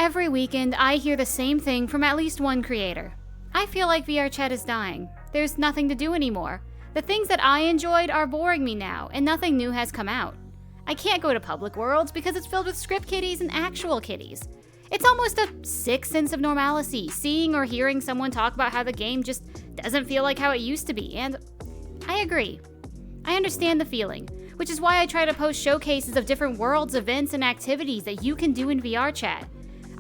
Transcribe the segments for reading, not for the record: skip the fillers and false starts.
Every weekend, I hear the same thing from at least one creator. I feel like VRChat is dying. There's nothing to do anymore. The things that I enjoyed are boring me now, and nothing new has come out. I can't go to public worlds because it's filled with script kitties and actual kitties. It's almost a sick sense of normalcy, seeing or hearing someone talk about how the game just doesn't feel like how it used to be, and I agree. I understand the feeling, which is why I try to post showcases of different worlds, events, and activities that you can do in VRChat.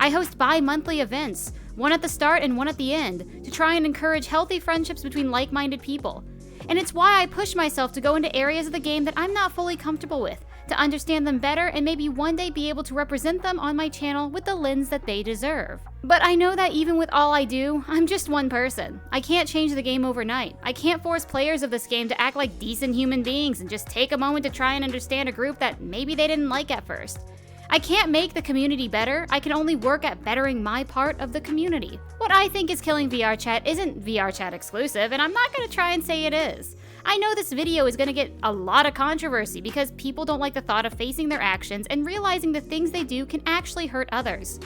I host bi-monthly events, one at the start and one at the end, to try and encourage healthy friendships between like-minded people. And it's why I push myself to go into areas of the game that I'm not fully comfortable with, to understand them better and maybe one day be able to represent them on my channel with the lens that they deserve. But I know that even with all I do, I'm just one person. I can't change the game overnight. I can't force players of this game to act like decent human beings and just take a moment to try and understand a group that maybe they didn't like at first. I can't make the community better, I can only work at bettering my part of the community. What I think is killing VRChat isn't VRChat exclusive, and I'm not gonna try and say it is. I know this video is gonna get a lot of controversy because people don't like the thought of facing their actions and realizing the things they do can actually hurt others.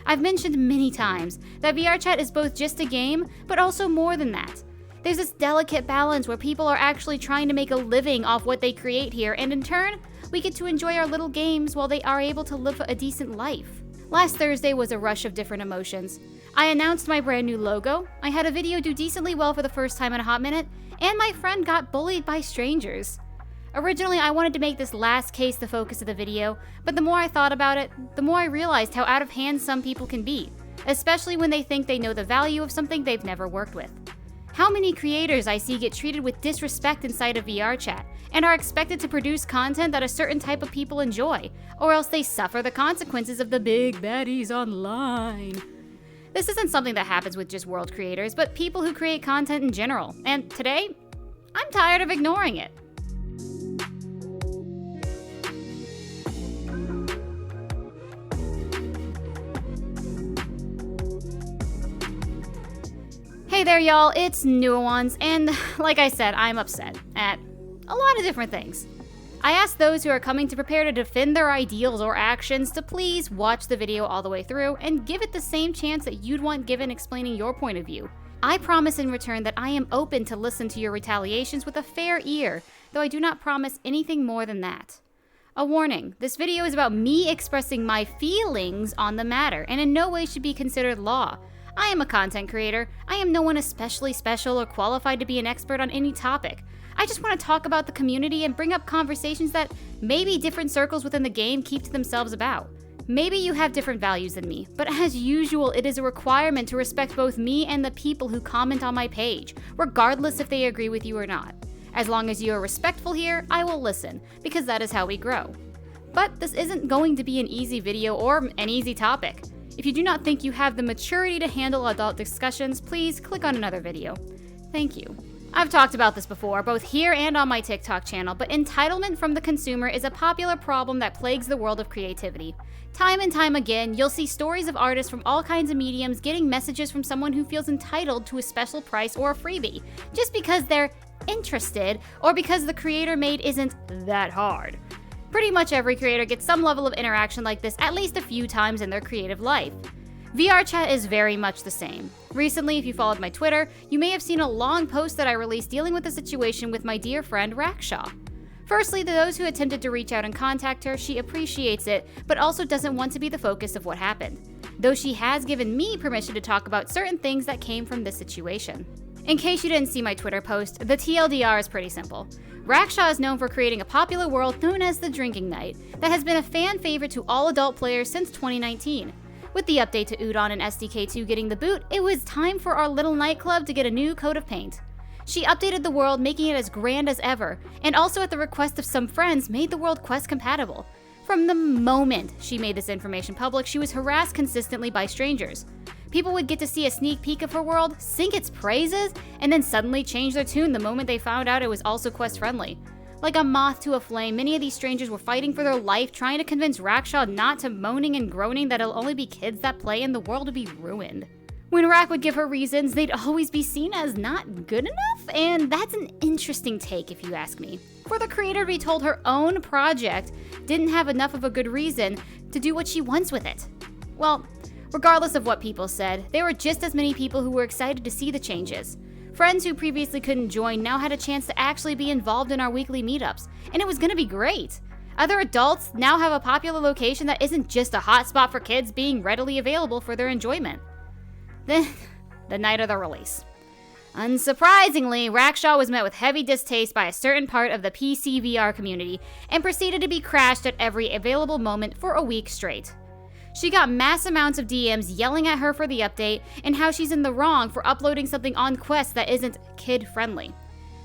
I've mentioned many times that VRChat is both just a game, but also more than that. There's this delicate balance where people are actually trying to make a living off what they create here, and in turn, we get to enjoy our little games while they are able to live a decent life. Last Thursday was a rush of different emotions. I announced my brand new logo, I had a video do decently well for the first time in a hot minute, and my friend got bullied by strangers. Originally, I wanted to make this last case the focus of the video, but the more I thought about it, the more I realized how out of hand some people can be, especially when they think they know the value of something they've never worked with. How many creators I see get treated with disrespect inside of VRChat and are expected to produce content that a certain type of people enjoy, or else they suffer the consequences of the big baddies online. This isn't something that happens with just world creators, but people who create content in general, and today, I'm tired of ignoring it. Hey there y'all, it's Nuoance, and like I said, I'm upset at a lot of different things. I ask those who are coming to prepare to defend their ideals or actions to please watch the video all the way through and give it the same chance that you'd want given explaining your point of view. I promise in return that I am open to listen to your retaliations with a fair ear, though I do not promise anything more than that. A warning, this video is about me expressing my feelings on the matter and in no way should be considered law. I am a content creator. I am no one especially special or qualified to be an expert on any topic. I just want to talk about the community and bring up conversations that maybe different circles within the game keep to themselves about. Maybe you have different values than me, but as usual, it is a requirement to respect both me and the people who comment on my page, regardless if they agree with you or not. As long as you are respectful here, I will listen, because that is how we grow. But this isn't going to be an easy video or an easy topic. If you do not think you have the maturity to handle adult discussions, please click on another video. Thank you. I've talked about this before, both here and on my TikTok channel, but entitlement from the consumer is a popular problem that plagues the world of creativity. Time and time again, you'll see stories of artists from all kinds of mediums getting messages from someone who feels entitled to a special price or a freebie, just because they're interested or because the creator made isn't that hard. Pretty much every creator gets some level of interaction like this at least a few times in their creative life. VRChat is very much the same. Recently, if you followed my Twitter, you may have seen a long post that I released dealing with the situation with my dear friend Raksha. Firstly, to those who attempted to reach out and contact her, she appreciates it, but also doesn't want to be the focus of what happened, though she has given me permission to talk about certain things that came from this situation. In case you didn't see my Twitter post, the TLDR is pretty simple. Raksha is known for creating a popular world known as the Drinking Night that has been a fan favorite to all adult players since 2019. With the update to Udon and SDK2 getting the boot, it was time for our little nightclub to get a new coat of paint. She updated the world, making it as grand as ever, and also at the request of some friends, made the world Quest compatible. From the moment she made this information public, she was harassed consistently by strangers. People would get to see a sneak peek of her world, sing its praises, and then suddenly change their tune the moment they found out it was also Quest friendly. Like a moth to a flame, many of these strangers were fighting for their life, trying to convince Raksha not to, moaning and groaning that it'll only be kids that play and the world would be ruined. When Rak would give her reasons, they'd always be seen as not good enough, and that's an interesting take if you ask me. For the creator to be told her own project didn't have enough of a good reason to do what she wants with it. Well, Regardless of what people said, there were just as many people who were excited to see the changes. Friends who previously couldn't join now had a chance to actually be involved in our weekly meetups, and it was gonna be great. Other adults now have a popular location that isn't just a hotspot for kids being readily available for their enjoyment. Then, the night of the release. Unsurprisingly, Rackshaw was met with heavy distaste by a certain part of the PC VR community and proceeded to be crashed at every available moment for a week straight. She got mass amounts of DMs yelling at her for the update and how she's in the wrong for uploading something on Quest that isn't kid-friendly.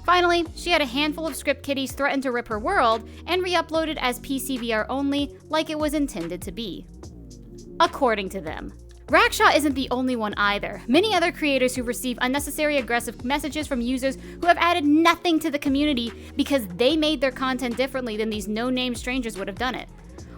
Finally, she had a handful of script kiddies threaten to rip her world and re-uploaded as PC VR only like it was intended to be. According to them. Rackshaw isn't the only one either. Many other creators who receive unnecessary aggressive messages from users who have added nothing to the community because they made their content differently than these no-name strangers would have done it.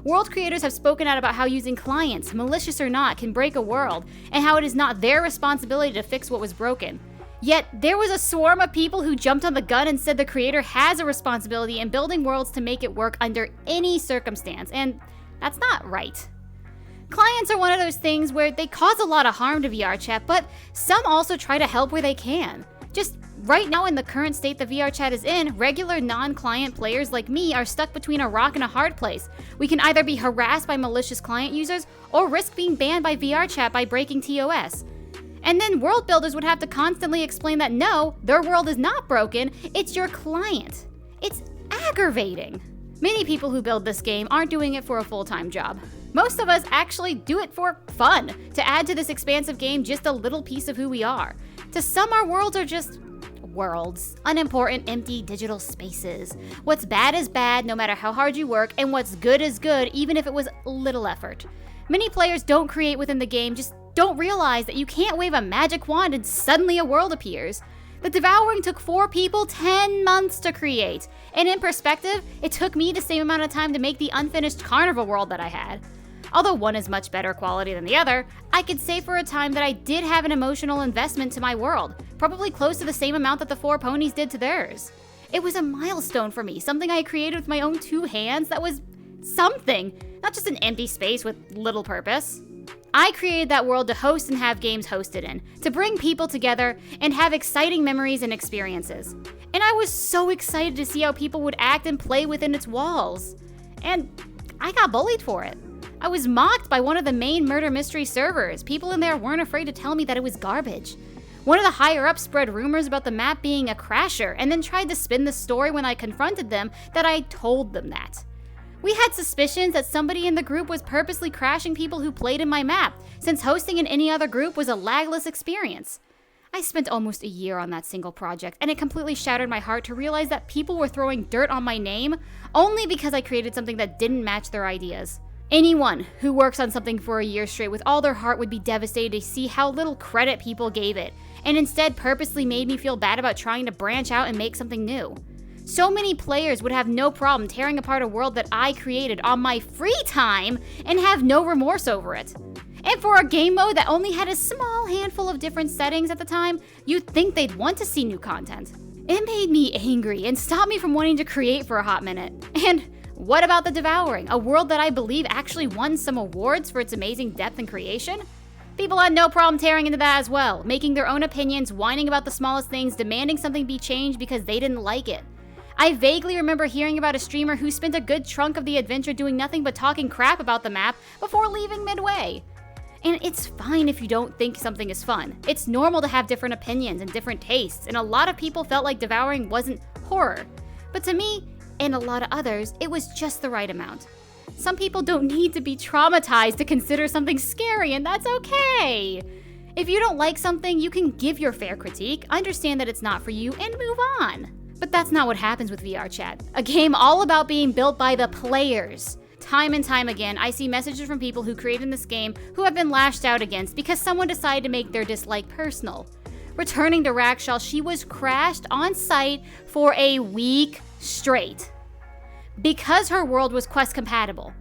World creators have spoken out about how using clients, malicious or not, can break a world, and how it is not their responsibility to fix what was broken. Yet, there was a swarm of people who jumped on the gun and said the creator has a responsibility in building worlds to make it work under any circumstance, and that's not right. Clients are one of those things where they cause a lot of harm to VRChat, but some also try to help where they can. Just right now in the current state the VRChat is in, regular non-client players like me are stuck between a rock and a hard place. We can either be harassed by malicious client users or risk being banned by VRChat by breaking TOS. And then world builders would have to constantly explain that no, their world is not broken, it's your client. It's aggravating. Many people who build this game aren't doing it for a full-time job. Most of us actually do it for fun, to add to this expansive game just a little piece of who we are. To some, our worlds are just worlds, unimportant, empty digital spaces. What's bad is bad no matter how hard you work, and what's good is good even if it was little effort. Many players don't create within the game, just don't realize that you can't wave a magic wand and suddenly a world appears. The Devouring took 4 people 10 months to create, and in perspective, it took me the same amount of time to make the unfinished Carnival world that I had. Although one is much better quality than the other, I could say for a time that I did have an emotional investment to my world, probably close to the same amount that the 4 ponies did to theirs. It was a milestone for me, something I created with my own 2 hands that was something, not just an empty space with little purpose. I created that world to host and have games hosted in, to bring people together and have exciting memories and experiences. And I was so excited to see how people would act and play within its walls. And I got bullied for it. I was mocked by one of the main murder mystery servers. People in there weren't afraid to tell me that it was garbage. One of the higher-ups spread rumors about the map being a crasher and then tried to spin the story when I confronted them that I told them that. We had suspicions that somebody in the group was purposely crashing people who played in my map, since hosting in any other group was a lagless experience. I spent almost a year on that single project, and it completely shattered my heart to realize that people were throwing dirt on my name only because I created something that didn't match their ideas. Anyone who works on something for a year straight with all their heart would be devastated to see how little credit people gave it, and instead purposely made me feel bad about trying to branch out and make something new. So many players would have no problem tearing apart a world that I created on my free time and have no remorse over it. And for a game mode that only had a small handful of different settings at the time, you'd think they'd want to see new content. It made me angry and stopped me from wanting to create for a hot minute. And what about The Devouring, a world that I believe actually won some awards for its amazing depth and creation? People had no problem tearing into that as well, making their own opinions, whining about the smallest things, demanding something be changed because they didn't like it. I vaguely remember hearing about a streamer who spent a good chunk of the adventure doing nothing but talking crap about the map before leaving midway. And it's fine if you don't think something is fun. It's normal to have different opinions and different tastes, and a lot of people felt like Devouring wasn't horror. But to me, and a lot of others, it was just the right amount. Some people don't need to be traumatized to consider something scary, and that's okay. If you don't like something, you can give your fair critique, understand that it's not for you, and move on. But that's not what happens with VRChat, a game all about being built by the players. Time and time again, I see messages from people who created this game who have been lashed out against because someone decided to make their dislike personal. Returning to Rackshaw, she was crashed on site for a week straight because her world was Quest compatible.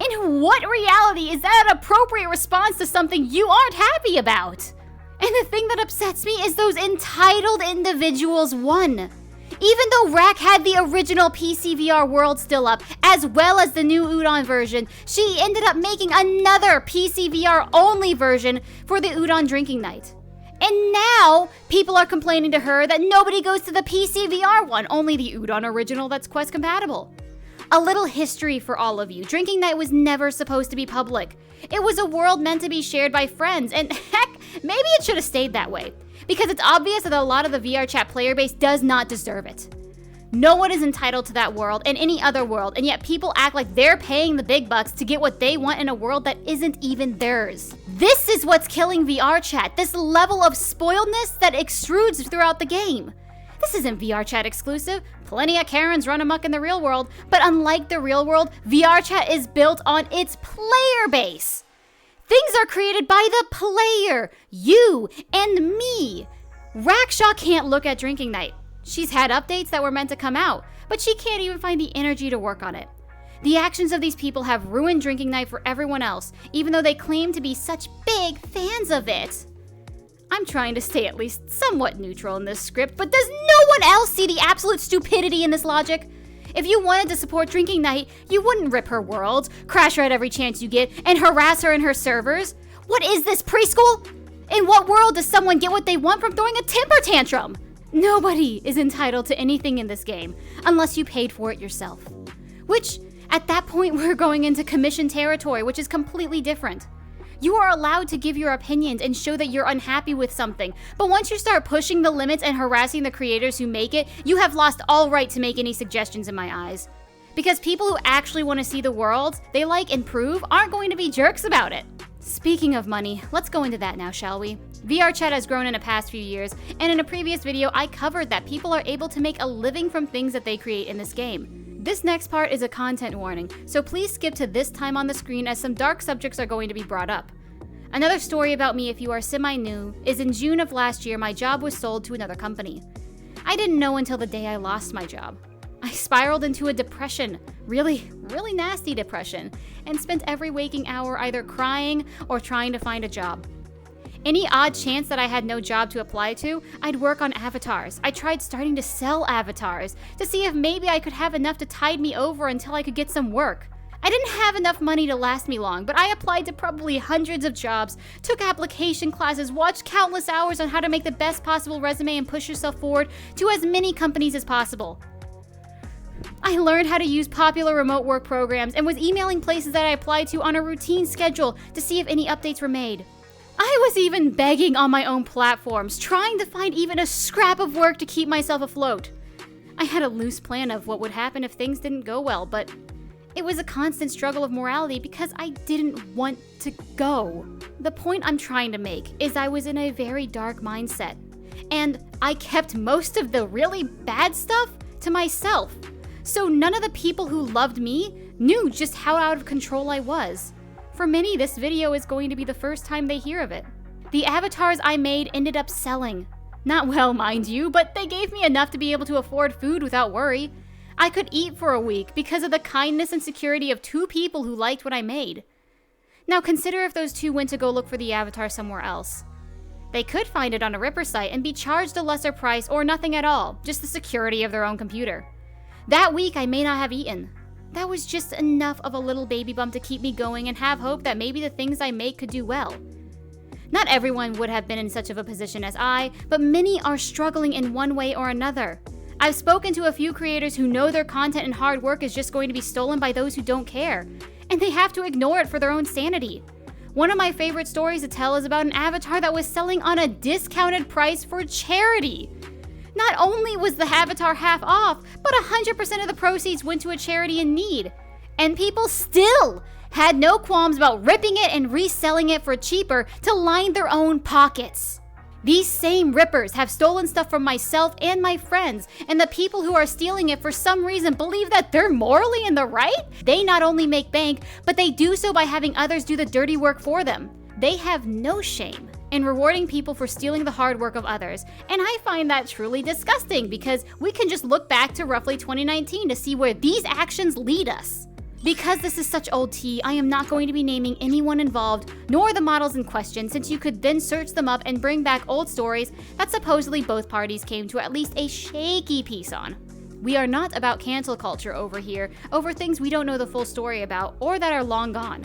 In what reality is that an appropriate response to something you aren't happy about? And the thing that upsets me is those entitled individuals won. Even though Rack had the original PC VR world still up, as well as the new Udon version, she ended up making another PC VR only version for the Udon drinking night. And now, people are complaining to her that nobody goes to the PC VR one, only the Udon original that's Quest compatible. A little history for all of you. Drinking night was never supposed to be public. It was a world meant to be shared by friends, and heck, maybe it should have stayed that way. Because it's obvious that a lot of the VRChat player base does not deserve it. No one is entitled to that world and any other world, and yet people act like they're paying the big bucks to get what they want in a world that isn't even theirs. This is what's killing VRChat, this level of spoiledness that extrudes throughout the game. This isn't VRChat exclusive. Plenty of Karens run amok in the real world, but unlike the real world, VRChat is built on its player base. Things are created by the player, you and me. Rackshaw can't look at Drinking Night. She's had updates that were meant to come out, but she can't even find the energy to work on it. The actions of these people have ruined Drinking Night for everyone else, even though they claim to be such big fans of it. I'm trying to stay at least somewhat neutral in this script, but does no one else see the absolute stupidity in this logic? If you wanted to support Drinking Night, you wouldn't rip her worlds, crash her at every chance you get, and harass her in her servers. What is this, preschool? In what world does someone get what they want from throwing a temper tantrum? Nobody is entitled to anything in this game, unless you paid for it yourself. Which, at that point, we're going into commission territory, which is completely different. You are allowed to give your opinions and show that you're unhappy with something, but once you start pushing the limits and harassing the creators who make it, you have lost all right to make any suggestions in my eyes. Because people who actually want to see the world they like improve aren't going to be jerks about it. Speaking of money, let's go into that now, shall we? VRChat has grown in the past few years, and in a previous video I covered that people are able to make a living from things that they create in this game. This next part is a content warning, so please skip to this time on the screen as some dark subjects are going to be brought up. Another story about me if you are semi-new is in June of last year my job was sold to another company. I didn't know until the day I lost my job. I spiraled into a depression, really nasty depression, and spent every waking hour either crying or trying to find a job. Any odd chance that I had no job to apply to, I'd work on avatars. I tried starting to sell avatars to see if maybe I could have enough to tide me over until I could get some work. I didn't have enough money to last me long, but I applied to probably hundreds of jobs, took application classes, watched countless hours on how to make the best possible resume and push yourself forward to as many companies as possible. I learned how to use popular remote work programs and was emailing places that I applied to on a routine schedule to see if any updates were made. I was even begging on my own platforms, trying to find even a scrap of work to keep myself afloat. I had a loose plan of what would happen if things didn't go well, but it was a constant struggle of morality because I didn't want to go. The point I'm trying to make is I was in a very dark mindset, and I kept most of the really bad stuff to myself. So none of the people who loved me knew just how out of control I was. For many, this video is going to be the first time they hear of it. The avatars I made ended up selling. Not well, mind you, but they gave me enough to be able to afford food without worry. I could eat for a week because of the kindness and security of two people who liked what I made. Now consider if those two went to go look for the avatar somewhere else. They could find it on a Ripper site and be charged a lesser price or nothing at all, just the security of their own computer. That week I may not have eaten. That was just enough of a little baby bump to keep me going and have hope that maybe the things I make could do well. Not everyone would have been in such of a position as I, but many are struggling in one way or another. I've spoken to a few creators who know their content and hard work is just going to be stolen by those who don't care, and they have to ignore it for their own sanity. One of my favorite stories to tell is about an avatar that was selling on a discounted price for charity. Not only was the avatar half off, but 100% of the proceeds went to a charity in need. And people still had no qualms about ripping it and reselling it for cheaper to line their own pockets. These same rippers have stolen stuff from myself and my friends, and the people who are stealing it for some reason believe that they're morally in the right? They not only make bank, but they do so by having others do the dirty work for them. They have no shame in rewarding people for stealing the hard work of others, and I find that truly disgusting because we can just look back to roughly 2019 to see where these actions lead us. Because this is such old tea, I am not going to be naming anyone involved, nor the models in question, since you could then search them up and bring back old stories that supposedly both parties came to at least a shaky peace on. We are not about cancel culture over here, over things we don't know the full story about, or that are long gone.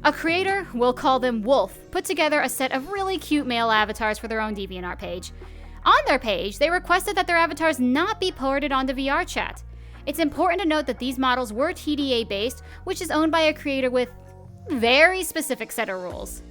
A creator, we'll call them Wolf, put together a set of really cute male avatars for their own DeviantArt page. On their page, they requested that their avatars not be ported onto VRChat. It's important to note that these models were TDA based, which is owned by a creator with very specific set of rules.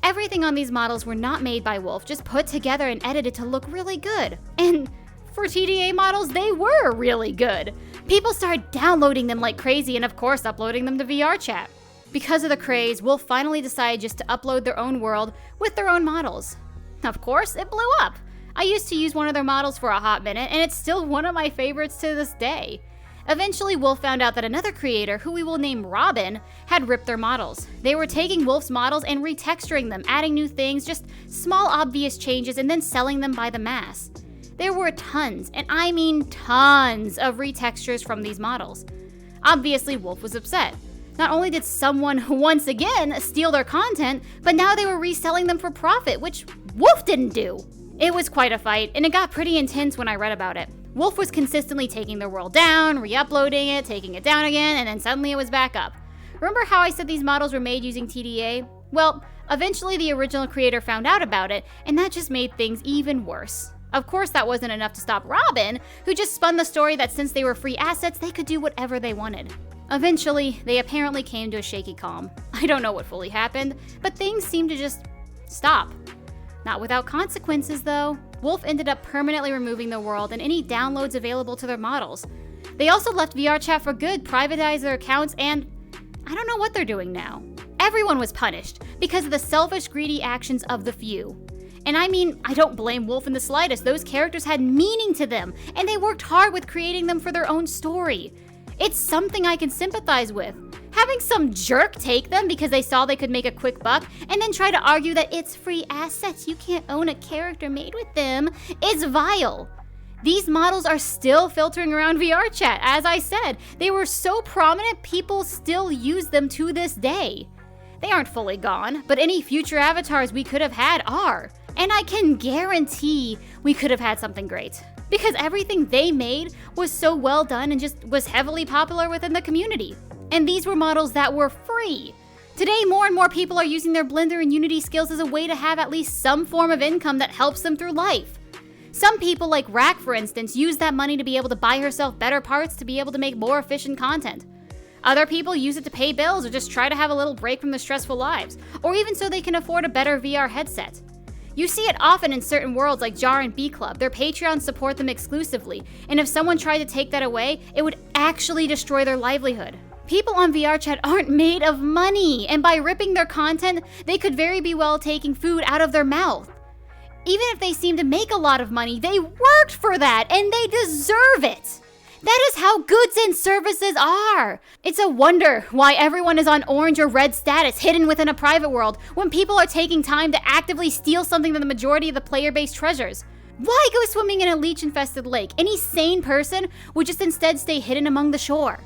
Everything on these models were not made by Wolf, just put together and edited to look really good. And for TDA models, they were really good. People started downloading them like crazy and of course uploading them to VRChat. Because of the craze, Wolf finally decided just to upload their own world with their own models. Of course, it blew up. I used to use one of their models for a hot minute, and it's still one of my favorites to this day. Eventually, Wolf found out that another creator, who we will name Robin, had ripped their models. They were taking Wolf's models and retexturing them, adding new things, just small obvious changes, and then selling them by the mass. There were tons, and I mean tons, of retextures from these models. Obviously, Wolf was upset. Not only did someone, once again, steal their content, but now they were reselling them for profit, which Wolf didn't do. It was quite a fight, and it got pretty intense when I read about it. Wolf was consistently taking their world down, re-uploading it, taking it down again, and then suddenly it was back up. Remember how I said these models were made using TDA? Well, eventually the original creator found out about it, and that just made things even worse. Of course, that wasn't enough to stop Robin, who just spun the story that since they were free assets, they could do whatever they wanted. Eventually, they apparently came to a shaky calm. I don't know what fully happened, but things seemed to just stop. Not without consequences, though. Wolf ended up permanently removing the world and any downloads available to their models. They also left VRChat for good, privatized their accounts, and I don't know what they're doing now. Everyone was punished because of the selfish, greedy actions of the few. And I mean, I don't blame Wolf in the slightest. Those characters had meaning to them, and they worked hard with creating them for their own story. It's something I can sympathize with. Having some jerk take them because they saw they could make a quick buck and then try to argue that it's free assets, you can't own a character made with them, is vile. These models are still filtering around VRChat. As I said, they were so prominent, people still use them to this day. They aren't fully gone, but any future avatars we could have had are. And I can guarantee we could have had something great. Because everything they made was so well done and just was heavily popular within the community. And these were models that were free. Today, more and more people are using their Blender and Unity skills as a way to have at least some form of income that helps them through life. Some people, like Rack for instance, use that money to be able to buy herself better parts to be able to make more efficient content. Other people use it to pay bills or just try to have a little break from their stressful lives, or even so they can afford a better VR headset. You see it often in certain worlds like Jar and B Club. Their Patreons support them exclusively, and if someone tried to take that away, it would actually destroy their livelihood. People on VRChat aren't made of money, and by ripping their content, they could very be well taking food out of their mouth. Even if they seem to make a lot of money, they worked for that, and they deserve it. That is how goods and services are. It's a wonder why everyone is on orange or red status hidden within a private world when people are taking time to actively steal something that the majority of the player base treasures. Why go swimming in a leech-infested lake? Any sane person would just instead stay hidden among the shore.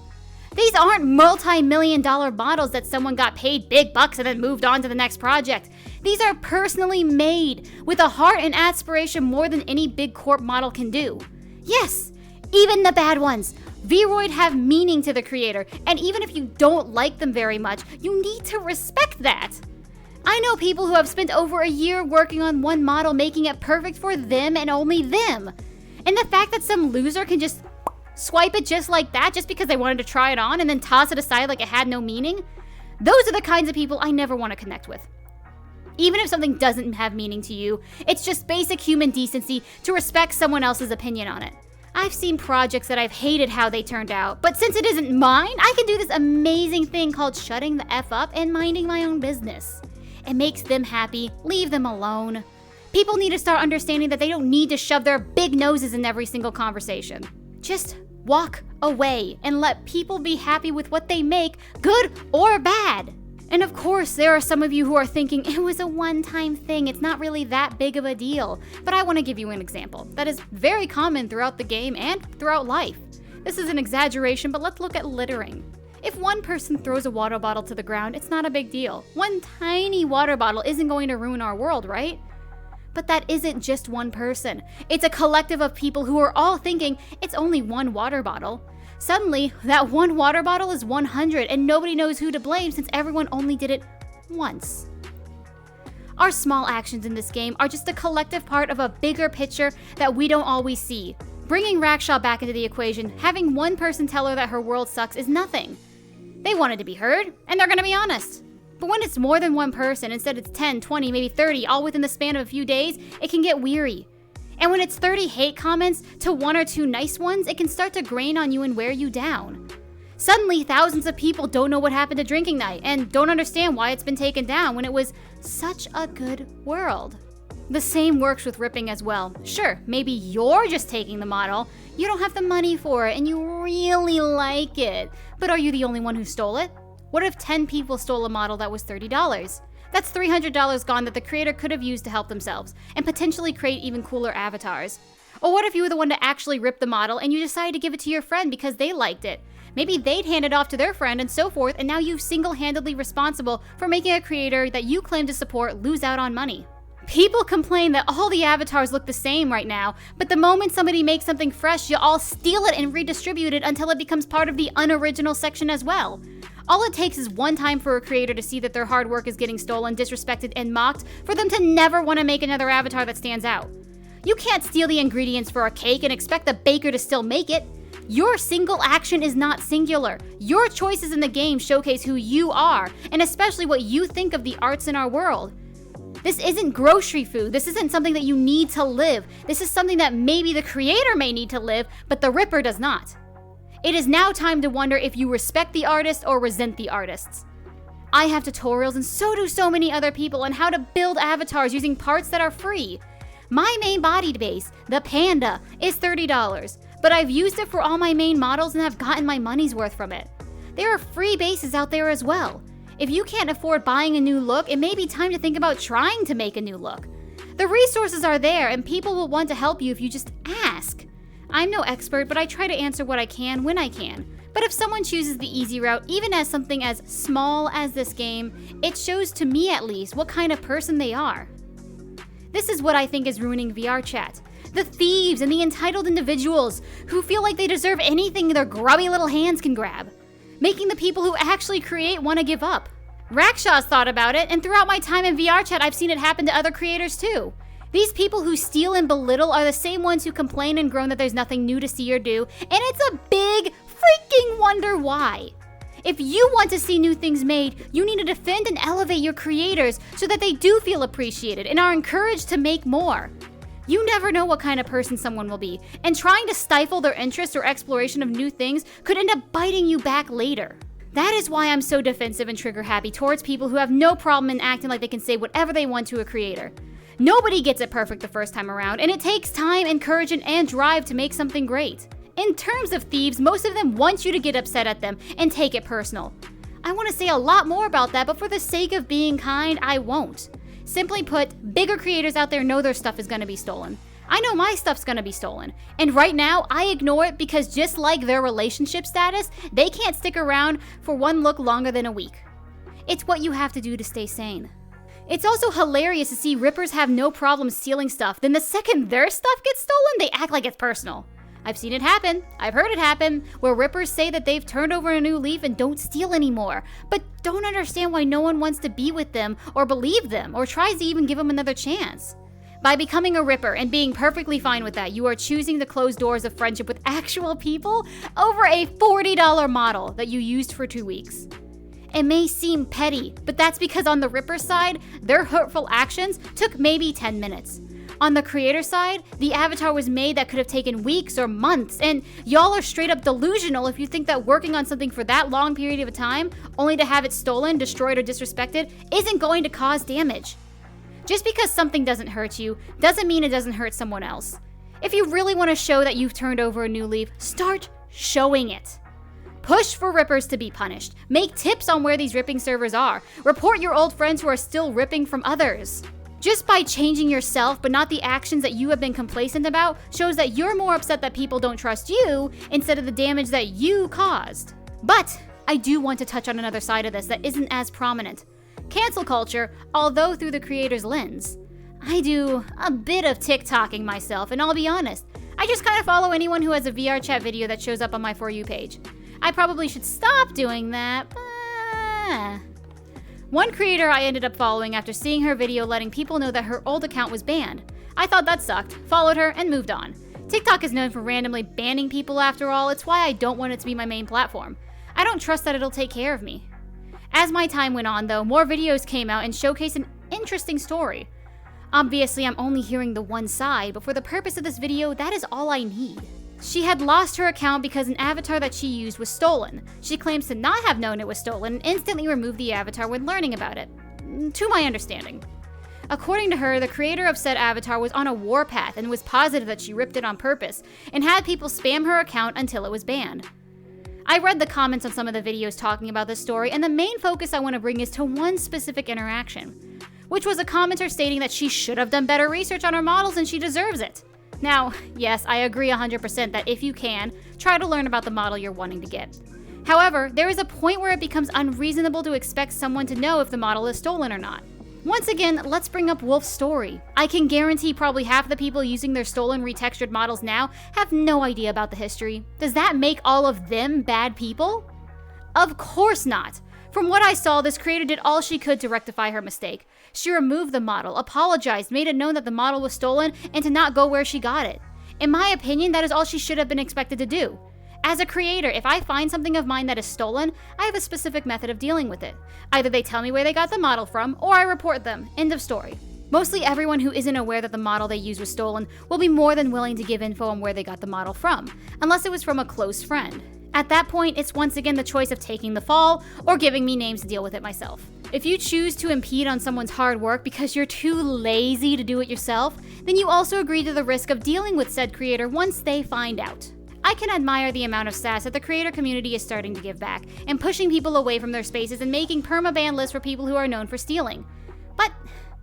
These aren't multi-million-dollar models that someone got paid big bucks and then moved on to the next project. These are personally made with a heart and aspiration more than any big corp model can do. Yes, even the bad ones. Vroid have meaning to the creator, and even if you don't like them very much, you need to respect that. I know people who have spent over a year working on one model, making it perfect for them and only them. And the fact that some loser can just swipe it just like that just because they wanted to try it on and then toss it aside like it had no meaning, those are the kinds of people I never want to connect with. Even if something doesn't have meaning to you, it's just basic human decency to respect someone else's opinion on it. I've seen projects that I've hated how they turned out, but since it isn't mine, I can do this amazing thing called shutting the F up and minding my own business. It makes them happy, leave them alone. People need to start understanding that they don't need to shove their big noses in every single conversation. Just walk away and let people be happy with what they make, good or bad. And of course, there are some of you who are thinking, it was a one-time thing, it's not really that big of a deal. But I want to give you an example that is very common throughout the game and throughout life. This is an exaggeration, but let's look at littering. If one person throws a water bottle to the ground, it's not a big deal. One tiny water bottle isn't going to ruin our world, right? But that isn't just one person. It's a collective of people who are all thinking it's only one water bottle. Suddenly, that one water bottle is 100 and nobody knows who to blame since everyone only did it once. Our small actions in this game are just a collective part of a bigger picture that we don't always see. Bringing Raksha back into the equation, having one person tell her that her world sucks is nothing. They wanted to be heard, and they're gonna be honest. But when it's more than one person, instead it's 10, 20, maybe 30, all within the span of a few days, it can get weary. And when it's 30 hate comments to 1 or 2 nice ones, it can start to grain on you and wear you down. Suddenly, thousands of people don't know what happened to drinking night and don't understand why it's been taken down when it was such a good world. The same works with ripping as well. Sure, maybe you're just taking the model, you don't have the money for it, and you really like it. But are you the only one who stole it? What if 10 people stole a model that was $30? That's $300 gone that the creator could have used to help themselves, and potentially create even cooler avatars. Or what if you were the one to actually rip the model and you decided to give it to your friend because they liked it? Maybe they'd hand it off to their friend and so forth, and now you're single-handedly responsible for making a creator that you claim to support lose out on money. People complain that all the avatars look the same right now, but the moment somebody makes something fresh, you all steal it and redistribute it until it becomes part of the unoriginal section as well. All it takes is one time for a creator to see that their hard work is getting stolen, disrespected, and mocked for them to never want to make another avatar that stands out. You can't steal the ingredients for a cake and expect the baker to still make it. Your single action is not singular. Your choices in the game showcase who you are, and especially what you think of the arts in our world. This isn't grocery food. This isn't something that you need to live. This is something that maybe the creator may need to live, but the Ripper does not. It is now time to wonder if you respect the artist or resent the artists. I have tutorials, and so do so many other people, on how to build avatars using parts that are free. My main body base, the Panda, is $30, but I've used it for all my main models and have gotten my money's worth from it. There are free bases out there as well. If you can't afford buying a new look, it may be time to think about trying to make a new look. The resources are there, and people will want to help you if you just ask. I'm no expert, but I try to answer what I can when I can. But if someone chooses the easy route, even as something as small as this game, it shows to me at least what kind of person they are. This is what I think is ruining VRChat. The thieves and the entitled individuals who feel like they deserve anything their grubby little hands can grab, making the people who actually create want to give up. Raksha's thought about it, and throughout my time in VRChat, I've seen it happen to other creators too. These people who steal and belittle are the same ones who complain and groan that there's nothing new to see or do, and it's a big freaking wonder why. If you want to see new things made, you need to defend and elevate your creators so that they do feel appreciated and are encouraged to make more. You never know what kind of person someone will be, and trying to stifle their interest or exploration of new things could end up biting you back later. That is why I'm so defensive and trigger happy towards people who have no problem in acting like they can say whatever they want to a creator. Nobody gets it perfect the first time around, and it takes time, encouragement, and drive to make something great. In terms of thieves, most of them want you to get upset at them and take it personal. I want to say a lot more about that, but for the sake of being kind, I won't. Simply put, bigger creators out there know their stuff is going to be stolen. I know my stuff's going to be stolen. And right now, I ignore it because just like their relationship status, they can't stick around for one look longer than a week. It's what you have to do to stay sane. It's also hilarious to see rippers have no problem stealing stuff, then the second their stuff gets stolen, they act like it's personal. I've seen it happen, I've heard it happen, where rippers say that they've turned over a new leaf and don't steal anymore, but don't understand why no one wants to be with them or believe them or tries to even give them another chance. By becoming a ripper and being perfectly fine with that, you are choosing to close doors of friendship with actual people over a $40 model that you used for 2 weeks. It may seem petty, but that's because on the ripper side, their hurtful actions took maybe 10 minutes. On the creator side, the avatar was made that could have taken weeks or months, and y'all are straight up delusional if you think that working on something for that long period of time, only to have it stolen, destroyed, or disrespected, isn't going to cause damage. Just because something doesn't hurt you, doesn't mean it doesn't hurt someone else. If you really want to show that you've turned over a new leaf, start showing it. Push for rippers to be punished. Make tips on where these ripping servers are. Report your old friends who are still ripping from others. Just by changing yourself, but not the actions that you have been complacent about, shows that you're more upset that people don't trust you instead of the damage that you caused. But I do want to touch on another side of this that isn't as prominent. Cancel culture, although through the creator's lens. I do a bit of TikToking myself, and I'll be honest, I just kind of follow anyone who has a VRChat video that shows up on my For You page. I probably should stop doing that, but... One creator I ended up following after seeing her video letting people know that her old account was banned. I thought that sucked, followed her, and moved on. TikTok is known for randomly banning people after all. It's why I don't want it to be my main platform. I don't trust that it'll take care of me. As my time went on though, more videos came out and showcased an interesting story. Obviously, I'm only hearing the one side, but for the purpose of this video, that is all I need. She had lost her account because an avatar that she used was stolen. She claims to not have known it was stolen and instantly removed the avatar when learning about it. To my understanding. According to her, the creator of said avatar was on a warpath and was positive that she ripped it on purpose and had people spam her account until it was banned. I read the comments on some of the videos talking about this story, and the main focus I want to bring is to one specific interaction, which was a commenter stating that she should have done better research on her models and she deserves it. Now, yes, I agree 100% that if you can, try to learn about the model you're wanting to get. However, there is a point where it becomes unreasonable to expect someone to know if the model is stolen or not. Once again, let's bring up Wolf's story. I can guarantee probably half the people using their stolen retextured models now have no idea about the history. Does that make all of them bad people? Of course not. From what I saw, this creator did all she could to rectify her mistake. She removed the model, apologized, made it known that the model was stolen, and to not go where she got it. In my opinion, that is all she should have been expected to do. As a creator, if I find something of mine that is stolen, I have a specific method of dealing with it. Either they tell me where they got the model from, or I report them. End of story. Mostly everyone who isn't aware that the model they used was stolen will be more than willing to give info on where they got the model from, unless it was from a close friend. At that point, it's once again the choice of taking the fall or giving me names to deal with it myself. If you choose to impede on someone's hard work because you're too lazy to do it yourself, then you also agree to the risk of dealing with said creator once they find out. I can admire the amount of sass that the creator community is starting to give back and pushing people away from their spaces and making permaban lists for people who are known for stealing. But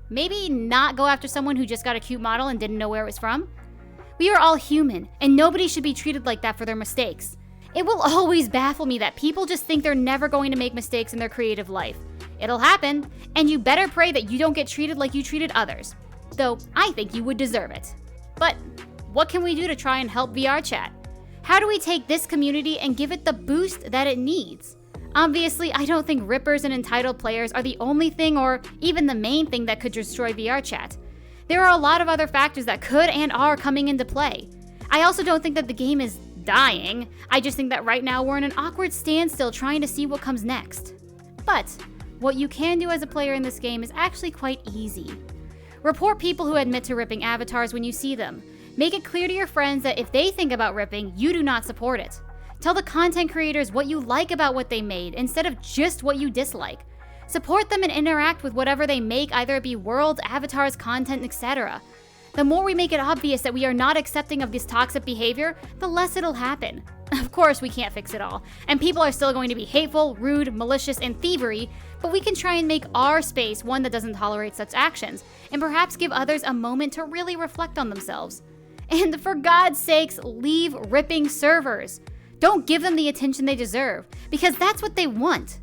maybe not go after someone who just got a cute model and didn't know where it was from? We are all human, and nobody should be treated like that for their mistakes. It will always baffle me that people just think they're never going to make mistakes in their creative life. It'll happen, and you better pray that you don't get treated like you treated others. Though, I think you would deserve it. But what can we do to try and help VRChat? How do we take this community and give it the boost that it needs? Obviously, I don't think rippers and entitled players are the only thing or even the main thing that could destroy VRChat. There are a lot of other factors that could and are coming into play. I also don't think that the game is dying. I just think that right now we're in an awkward standstill trying to see what comes next. But what you can do as a player in this game is actually quite easy. Report people who admit to ripping avatars when you see them. Make it clear to your friends that if they think about ripping, you do not support it. Tell the content creators what you like about what they made instead of just what you dislike. Support them and interact with whatever they make, either it be worlds, avatars, content, etc. The more we make it obvious that we are not accepting of this toxic behavior, the less it'll happen. Of course, we can't fix it all, and people are still going to be hateful, rude, malicious, and thievery, but we can try and make our space one that doesn't tolerate such actions, and perhaps give others a moment to really reflect on themselves. And for God's sakes, leave ripping servers. Don't give them the attention they deserve, because that's what they want.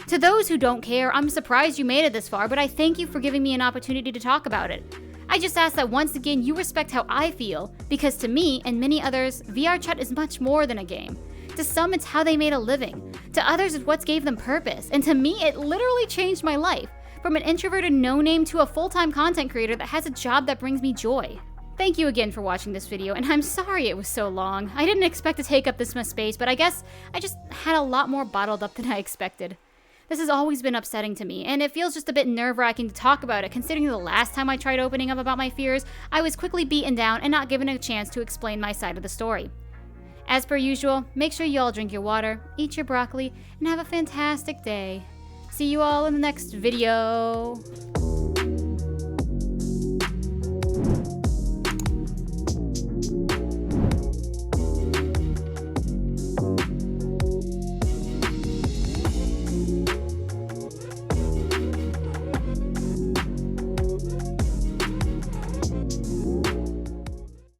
To those who don't care, I'm surprised you made it this far, but I thank you for giving me an opportunity to talk about it. I just ask that once again you respect how I feel, because to me and many others, VRChat is much more than a game. To some, it's how they made a living. To others, it's what gave them purpose. And to me, it literally changed my life. From an introverted no-name to a full-time content creator that has a job that brings me joy. Thank you again for watching this video, and I'm sorry it was so long. I didn't expect to take up this much space, but I guess I just had a lot more bottled up than I expected. This has always been upsetting to me, and it feels just a bit nerve-wracking to talk about it, considering the last time I tried opening up about my fears, I was quickly beaten down and not given a chance to explain my side of the story. As per usual, make sure you all drink your water, eat your broccoli, and have a fantastic day. See you all in the next video.